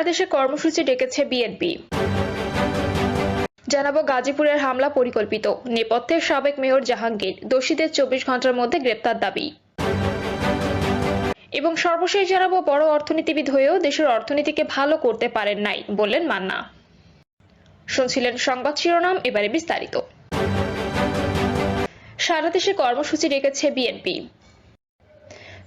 দেশে কর্মসূচি ডেকেছে বিএনপি। জানাবো গাজীপুরের হামলা পরিকল্পিত, নেপথ্যে সাবেক মেয়র জাহাঙ্গীর, দোষীদের 24 ঘন্টার মধ্যে গ্রেপ্তার দাবি। এবং সর্বশেষ জানাবো বড় অর্থনীতিবিদ হয়েও দেশের অর্থনীতিকে ভালো করতে পারেন নাই বললেন মান্না। শুনছিলেন সংবাদ শিরোনাম, এবারে বিস্তারিত। সারা দেশে কর্মসূচি ডেকেছে বিএনপি।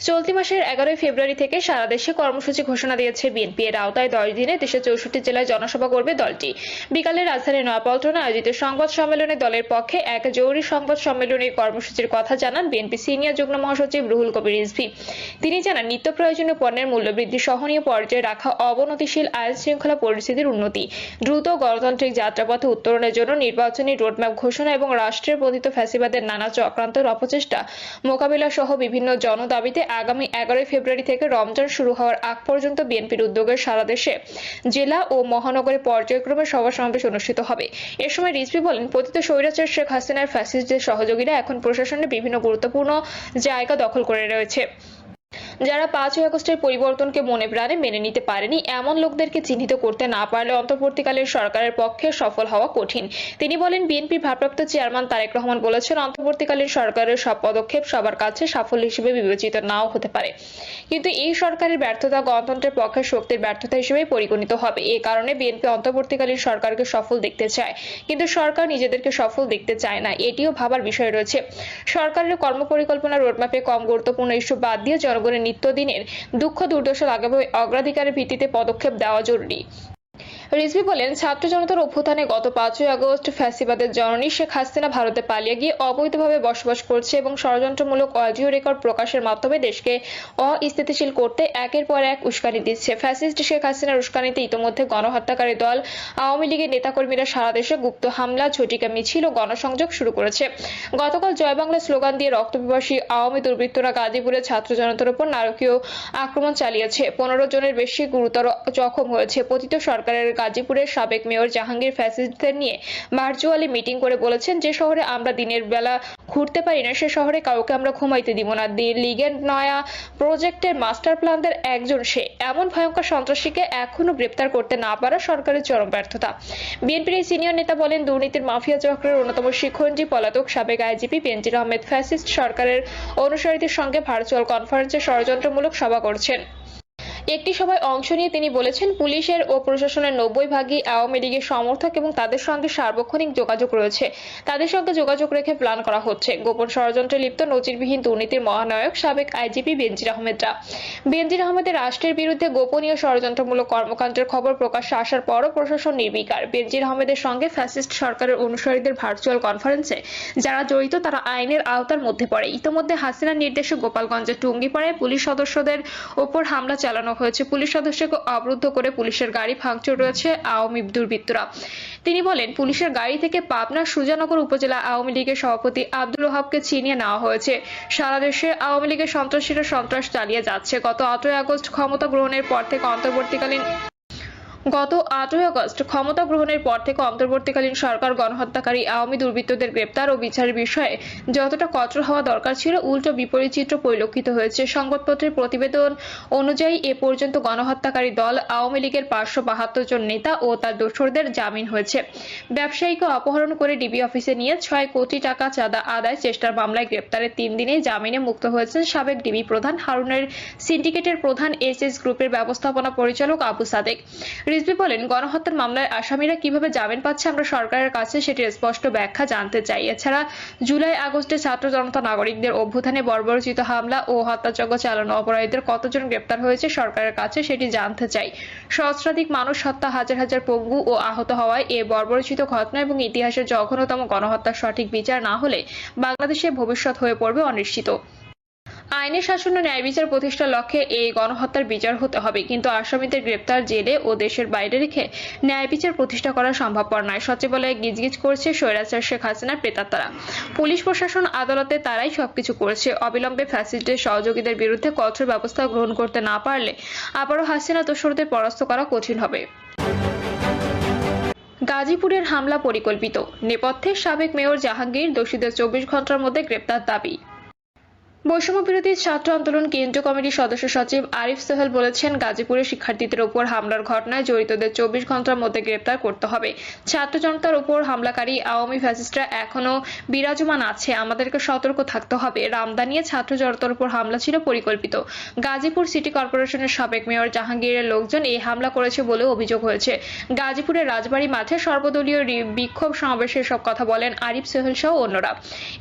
চলতি মাসের 11 ফেব্রুয়ারি থেকে সারা দেশে কর্মসূচি ঘোষণা দিয়েছে বিএনপি। এর আওতায় 10 দিনে দেশের 64 জেলায় জনসভা করবে দলটি। বিকালে রাজধানীর নয়াপল্টনে আয়োজিত সংবাদ সম্মেলনে দলের পক্ষে এক জরুরি সংবাদ সম্মেলনের কর্মসূচির কথা জানান বিএনপি সিনিয়র যুগ্ম মহাসচিব রুহুল কবির রিজভী। তিনি জানান, নিত্য প্রয়োজনীয় পণ্যের মূল্যবৃদ্ধি সহনীয় পর্যায়ে রাখা, অবনতিশীল আইন শৃঙ্খলা পরিস্থিতির উন্নতি, দ্রুত গণতান্ত্রিক যাত্রাপথে উত্তরণের জন্য নির্বাচনী রোডম্যাপ ঘোষণা এবং রাষ্ট্রের পতিত ফ্যাসিবাদের নানা চক্রান্তের অপচেষ্টা মোকাবিলা সহ বিভিন্ন জনদাবিতে আগামী 11 ফেব্রুয়ারি থেকে রমজান শুরু হওয়ার আগ পর্যন্ত বিএনপির উদ্যোগে সারা দেশে জেলা ও মহানগরে পর্যায়ক্রমে সভা সমাবেশ অনুষ্ঠিত হবে। এ সময় রিজভী বলেন, পতিত স্বৈরাচার শেখ হাসিনার ফ্যাসিস্টদের সহযোগীরা এখন প্রশাসনে বিভিন্ন গুরুত্বপূর্ণ জায়গা দখল করে রয়েছে। যারা 5 আগস্টের পরিবর্তনকে মনে প্রাণে মেনে নিতে পারেনি, এমন লোকদেরকে চিহ্নিত করতে না পারলে অন্তর্বর্তীকালীন সরকারের পক্ষে সফল হওয়া কঠিন। তিনি বলেন, বিএনপির ভারপ্রাপ্ত চেয়ারম্যান তারেক রহমান বলেছেন, অন্তর্বর্তীকালীন সরকারের সব পদক্ষেপ সবার কাছে সাফল্য হিসেবে বিবেচিত নাও হতে পারে, কিন্তু এই সরকারের ব্যর্থতা গণতন্ত্রের পক্ষে শক্তির ব্যর্থতা হিসেবে পরিগণিত হবে। এ কারণে বিএনপি অন্তর্বর্তীকালীন সরকারকে সফল দেখতে চায়, কিন্তু সরকার নিজেদেরকে সফল দেখতে চায় না, এটিও ভাবার বিষয় রয়েছে। সরকারের কর্মপরিকল্পনা রোডম্যাপে কম গুরুত্বপূর্ণ ইস্যু বাদ দিয়ে জনগণের নিত্যদিনের দুঃখ দুর্দশা লাঘবে অগ্রাধিকারের ভিত্তিতে পদক্ষেপ দেওয়া জরুরি। রিজভী বলেন, ছাত্র জনতার অভ্যুত্থানে গত 5 আগস্ট ফ্যাসিবাদের জননী শেখ হাসিনা ভারতে পালিয়ে গিয়ে অবৈধভাবে বসবাস করছে এবং ষড়যন্ত্রমূলক অডিও রেকর্ড প্রকাশের মাধ্যমে দেশকে অস্থিতিশীল করতে একের পর এক উস্কানি দিচ্ছে। ফ্যাসিস্ট শেখ হাসিনার উস্কানিতে ইতোমধ্যে গণহত্যাকারী দল আওয়ামী লীগের নেতাকর্মীরা সারা দেশে গুপ্ত হামলা, ঝটিকা মিছিল ও গণসংযোগ শুরু করেছে। গতকাল জয় বাংলা স্লোগান দিয়ে রক্তপিপাসী আওয়ামী দুর্বৃত্তরা গাজীপুরে ছাত্র জনতার উপর নারকীয় আক্রমণ চালিয়েছে। 15 জনের বেশি গুরুতর জখম হয়েছে। পতিত সরকারের গাজীপুরের সাবেক মেয়র জাহাঙ্গীর ফ্যাসিস্টদের নিয়ে ভার্চুয়ালি মিটিং করে বলেছেন, যে শহরে আমরা দিনের বেলা ঘুরতে পারি না, সে শহরে কাউকে আমরা ঘুমাইতে দিব না। লীগের নয়া প্রজেক্টের মাস্টার প্ল্যানদের একজন সে। এমন ভয়ঙ্কর সন্ত্রাসীকে এখনো গ্রেপ্তার করতে না পারা সরকারের চরম ব্যর্থতা। বিএনপির এই সিনিয়র নেতা বলেন, দুর্নীতির মাফিয়া চক্রের অন্যতম শিখণ্ডী পলাতক সাবেক আইজিপি বেনজির আহমেদ ফ্যাসিস্ট সরকারের অনুসারীদের সঙ্গে ভার্চুয়াল কনফারেন্সে ষড়যন্ত্রমূলক সভা করছেন। একটি সভায় অংশ নিয়ে তিনি বলেছেন, পুলিশের ও প্রশাসনের 90 ভাগই আওয়ামী লীগের সমর্থক এবং তাদের সঙ্গে সার্বক্ষণিক যোগাযোগ রয়েছে। তাদের সঙ্গে যোগাযোগ রেখে প্ল্যান করা হচ্ছে। গোপন ষড়যন্ত্রে লিপ্ত নজিরবিহীন দুর্নীতির মহানায়ক সাবেক আইজিপি বেনজির আহমেদরা। বেনজির আহমেদের রাষ্ট্রের বিরুদ্ধে গোপনীয় ষড়যন্ত্রমূলক কর্মকাণ্ডের খবর প্রকাশ্যে আসার পরও প্রশাসন নির্বিকার। বেনজির আহমেদের সঙ্গে ফ্যাসিস্ট সরকারের অনুসারীদের ভার্চুয়াল কনফারেন্সে যারা জড়িত তারা আইনের আওতার মধ্যে পড়ে। ইতোমধ্যে হাসিনার নির্দেশে গোপালগঞ্জের টুঙ্গিপাড়ায় পুলিশ সদস্যদের ওপর হামলা চালানো হয়েছে। পুলিশ সদস্যকে অবরুদ্ধ করে পুলিশের গাড়ি ভাঙচুর রয়েছে আওয়ামী দুর্বৃত্তরা। তিনি বলেন, পুলিশের গাড়ি থেকে পাবনার সুজানগর উপজেলা আওয়ামী লীগের সভাপতি আব্দুল ওহাবকে ছিনিয়ে নেওয়া হয়েছে। সারা দেশে আওয়ামী লীগের সন্ত্রাসীরা সন্ত্রাস চালিয়ে যাচ্ছে। গত 8 আগস্ট ক্ষমতা গ্রহণের পর থেকে অন্তর্বর্তীকালীন সরকার গণহত্যাকারী আওয়ামী দুর্বৃত্তদের গ্রেপ্তার ও বিচারের বিষয়ে যতটা কঠোর হওয়া দরকার ছিল, উল্টো বিপরীত চিত্র পরিলক্ষিত হয়েছে। সংবাদপত্রের প্রতিবেদন অনুযায়ী এ পর্যন্ত গণহত্যাকারী দল আওয়ামী লীগের 572 জন নেতা ও তার দোসরদের জামিন হয়েছে। ব্যবসায়ীকে অপহরণ করে ডিবি অফিসে নিয়ে 6 কোটি টাকা চাঁদা আদায় চেষ্টার মামলায় গ্রেপ্তারের 3 দিনেই জামিনে মুক্ত হয়েছেন সাবেক ডিবি প্রধান, হারুনের সিন্ডিকেটের প্রধান, এসএস গ্রুপের ব্যবস্থাপনা পরিচালক আবু সাদেক। রিজভী বলেন, গণহত্যার মামলায় আসামিরা কিভাবে জামিন পাচ্ছে আমরা সরকারের কাছে সেটির স্পষ্ট ব্যাখ্যা জানতে চাই। এছাড়া জুলাই আগস্টে ছাত্র জনতা নাগরিকদের অভ্যুত্থানে বর্বরোচিত হামলা ও হত্যাযজ্ঞ চালানো অপরাধীদের কতজন গ্রেপ্তার হয়েছে সরকারের কাছে সেটি জানতে চাই। সহস্রাধিক মানুষ হত্যা, হাজার হাজার পঙ্গু ও আহত হওয়ায় এ বর্বরোচিত ঘটনা এবং ইতিহাসের জঘন্যতম গণহত্যার সঠিক বিচার না হলে বাংলাদেশের ভবিষ্যৎ হয়ে পড়বে অনিশ্চিত। আইনের শাসন ও ন্যায় বিচার প্রতিষ্ঠার লক্ষ্যে এই গণহত্যার বিচার হতে হবে, কিন্তু আসামিদের গ্রেপ্তার, জেলে ও দেশের বাইরে রেখে ন্যায় বিচার প্রতিষ্ঠা করা সম্ভবপর নয়। সচিবালয়ে গিজগিজ করছে স্বৈরাচার শেখ হাসিনার প্রেতাত্মারা। পুলিশ প্রশাসন, আদালতে তারাই সবকিছু করেছে। অবিলম্বে ফ্যাসিস্টদের সহযোগীদের বিরুদ্ধে কঠোর ব্যবস্থা গ্রহণ করতে না পারলে আবারও হাসিনা দোসরদের পরাস্ত করা কঠিন হবে। গাজীপুরের হামলা পরিকল্পিত, নেপথ্যে সাবেক মেয়র জাহাঙ্গীর, দোষীদের 24 ঘন্টার মধ্যে গ্রেপ্তার দাবি। বৈষম্য বিরোধী ছাত্র আন্দোলন কেন্দ্রীয় কমিটির সদস্য সচিব আরিফ সোহেল বলেছেন, গাজীপুরে শিক্ষার্থীদের উপর হামলার ঘটনায় জড়িতদের 24 ঘন্টার মধ্যে গ্রেপ্তার করতে হবে। ছাত্র জনতার উপর হামলাকারী আওয়ামী ফ্যাসিস্টরা এখনো বিরাজমান আছে, আমাদেরকে সতর্ক থাকতে হবে। রামদানিয়ে ছাত্র জনতার উপর হামলা ছিল পরিকল্পিত। গাজীপুর সিটি কর্পোরেশনের সাবেক মেয়র জাহাঙ্গীরের লোকজন এই হামলা করেছে বলে অভিযোগ হয়েছে। গাজীপুরের রাজবাড়ী মাঠে সর্বদলীয় বিক্ষোভ সমাবেশে এসব কথা বলেন আরিফ সোহেল সহ অন্যরা।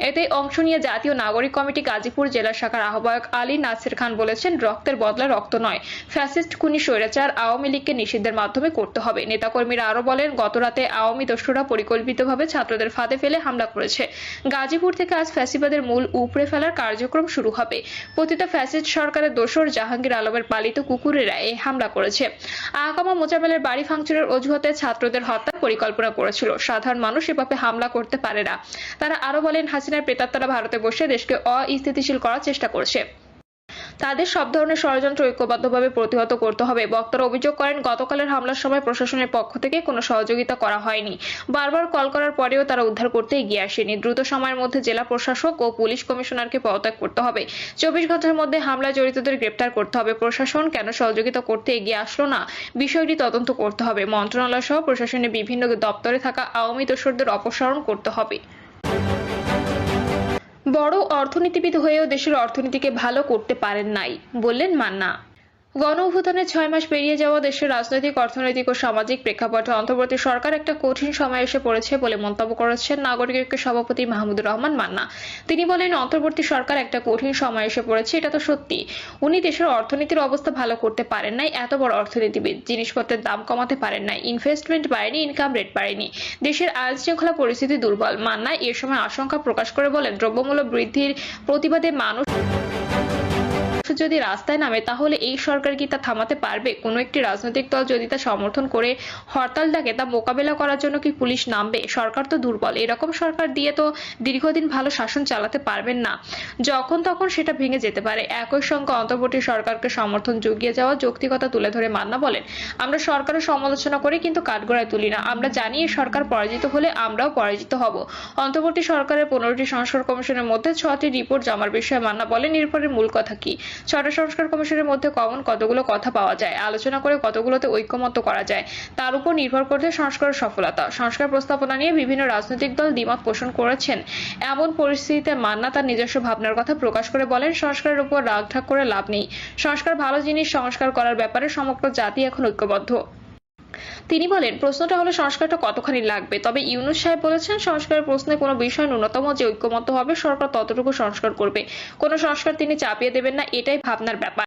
এতে অংশ নিয়ে জাতীয় নাগরিক কমিটি গাজীপুর জেলা শাখার আহ্বায়ক আলী নাসির খান বলেছেন, রক্তের বদলা রক্ত নয়, ফ্যাসিস্ট খুনি স্বৈরাচার আওয়ামী লীগকে নিষিদ্ধের মাধ্যমে করতে হবে। নেতাকর্মীরা আরো বলেন, গতরাতে আওয়ামী দস্যুরা পরিকল্পিতভাবে ছাত্রদের ফাঁদে ফেলে হামলা করেছে। গাজীপুর থেকে আজ ফ্যাসিবাদের মূল উপড়ে ফেলার কার্যক্রম শুরু হবে। পতিত ফ্যাসিস্ট সরকারের দোসর জাহাঙ্গীর আলমের পালিত কুকুরেরা এই হামলা করেছে। আহকামা মোজাম্মেলের বাড়ি ভাঙচুরের অজুহাতে ছাত্রদের হত্যার পরিকল্পনা করেছিল। সাধারণ মানুষ এভাবে হামলা করতে পারে না। তারা আরো বলেন, হাসিনার প্রেতাত্মারা ভারতে বসে দেশকে অস্থিতিশীল করার চেষ্টা করছে। তাদের সব ধরনের ষড়যন্ত্র ঐক্যবদ্ধভাবে প্রতিহত করতে হবে। বক্তারা অভিযোগ করেন, গতকালের হামলার সময় প্রশাসনের পক্ষ থেকে কোনো সহযোগিতা করা হয়নি। বারবার কল করার পরেও তারা উদ্ধার করতে এগিয়ে আসেনি। দ্রুত সময়ের মধ্যে জেলা প্রশাসক ও পুলিশ কমিশনারকে পদত্যাগ করতে হবে। 24 ঘন্টার মধ্যে হামলায় জড়িতদের গ্রেপ্তার করতে হবে। প্রশাসন কেন সহযোগিতা করতে এগিয়ে আসলো না, বিষয়টি তদন্ত করতে হবে। মন্ত্রণালয় সহ প্রশাসনের বিভিন্ন দপ্তরে থাকা আওয়ামী দোসরদের অপসারণ করতে হবে। বড় অর্থনীতিবিদ হয়েও দেশের অর্থনীতিকে ভালো করতে পারেন নাই, বললেন মান্না। গণ অভ্যুত্থানের 6 মাস পেরিয়ে যাওয়া দেশের রাজনৈতিক, অর্থনৈতিক ও সামাজিক প্রেক্ষাপটে অন্তর্বর্তী সরকার একটা কঠিন সময় এসে পড়েছে বলে মন্তব্য করেছেন নাগরিক ঐক্যের সভাপতি মাহমুদুর রহমান মান্না। তিনি বলেন, অন্তর্বর্তী সরকার একটা কঠিন সময় এসে পড়েছে, এটা তো সত্যি। উনি দেশের অর্থনীতির অবস্থা ভালো করতে পারেন নাই। এত বড় অর্থনীতিবিদ, জিনিসপত্রের দাম কমাতে পারেন নাই, ইনভেস্টমেন্ট বাড়েনি, ইনকাম রেট বাড়েনি, দেশের আইন শৃঙ্খলা পরিস্থিতি দুর্বল। মান্না এ সময় আশঙ্কা প্রকাশ করে বলেন, দ্রব্যমূল্য বৃদ্ধির প্রতিবাদে মানুষ যদি রাস্তায় নামে তাহলে এই সরকার কি তা থামাতে পারবে? কোনো একটি রাজনৈতিক দল যদি তা সমর্থন করে হরতাল ডাকে, তা মোকাবেলা করার জন্য কি পুলিশ নামবে? সরকার তো দুর্বল। এরকম সরকার দিয়ে তো দীর্ঘদিন ভালো শাসন চালাতে পারবেন না। যখন তখন সেটা ভেঙে যেতে পারে। একই সঙ্গে অন্তর্বর্তী সরকারকে সমর্থন জুগিয়ে যাওয়া যৌক্তিকতা তুলে ধরে মান্না বলেন, আমরা সরকারের সমালোচনা করি কিন্তু কাঠগড়ায় তুলি না। আমরা জানি এই সরকার পরাজিত হলে আমরাও পরাজিত হব। অন্তর্বর্তী সরকারের 15টি সংস্কার কমিশনের মধ্যে 6টি রিপোর্ট জমার বিষয়ে মান্না বলেন, এরপরের মূল কথা কি? 6টা সংস্কার কমিশনের মধ্যে কমন কতগুলো কথা পাওয়া যায়, আলোচনা করে কতগুলোতে ঐক্যমত্য করা যায়, তার উপর নির্ভর করতে সংস্কারের সফলতা। সংস্কার প্রস্তাবনা নিয়ে বিভিন্ন রাজনৈতিক দল দ্বিমত পোষণ করেছেন। এমন পরিস্থিতিতে মান্না তার নিজস্ব ভাবনার কথা প্রকাশ করে বলেন, সংস্কারের উপর রাগঢাক করে লাভ নেই। সংস্কার ভালো জিনিস, সংস্কার করার ব্যাপারে সমগ্র জাতি এখন ঐক্যবদ্ধ। তিনি বলেন, প্রশ্নটা হলো সংস্কারটা কতখানি লাগবে। তবে ইউনূস সাহেব বলেছেন, সংস্কারের প্রশ্নে কোনো বিষয় ন্যূনতম যে ঐক্যমত্য হবে সরকার ততটুকু সংস্কার করবে। কোনো সংস্কার তিনি চাপিয়ে দেবেন না, এটাই ভাবনার ব্যাপার।